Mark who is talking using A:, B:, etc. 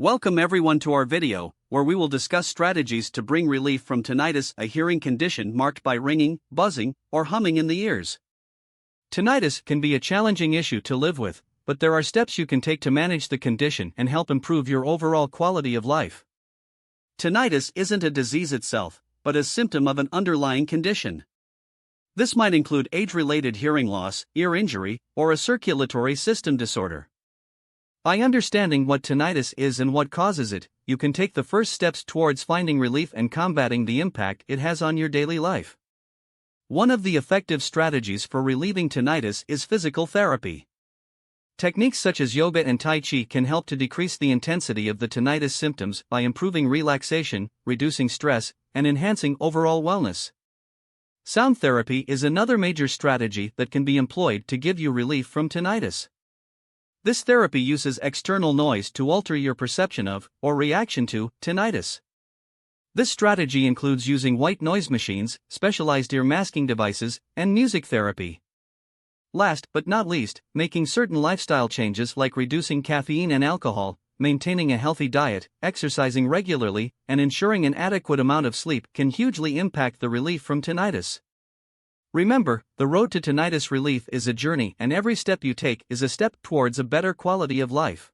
A: Welcome everyone to our video, where we will discuss strategies to bring relief from tinnitus, a hearing condition marked by ringing, buzzing, or humming in the ears. Tinnitus can be a challenging issue to live with, but there are steps you can take to manage the condition and help improve your overall quality of life. Tinnitus isn't a disease itself, but a symptom of an underlying condition. This might include age-related hearing loss, ear injury, or a circulatory system disorder. By understanding what tinnitus is and what causes it, you can take the first steps towards finding relief and combating the impact it has on your daily life. One of the effective strategies for relieving tinnitus is physical therapy. Techniques such as yoga and tai chi can help to decrease the intensity of the tinnitus symptoms by improving relaxation, reducing stress, and enhancing overall wellness. Sound therapy is another major strategy that can be employed to give you relief from tinnitus. This therapy uses external noise to alter your perception of, or reaction to, tinnitus. This strategy includes using white noise machines, specialized ear masking devices, and music therapy. Last but not least, making certain lifestyle changes like reducing caffeine and alcohol, maintaining a healthy diet, exercising regularly, and ensuring an adequate amount of sleep can hugely impact the relief from tinnitus. Remember, the road to tinnitus relief is a journey, and every step you take is a step towards a better quality of life.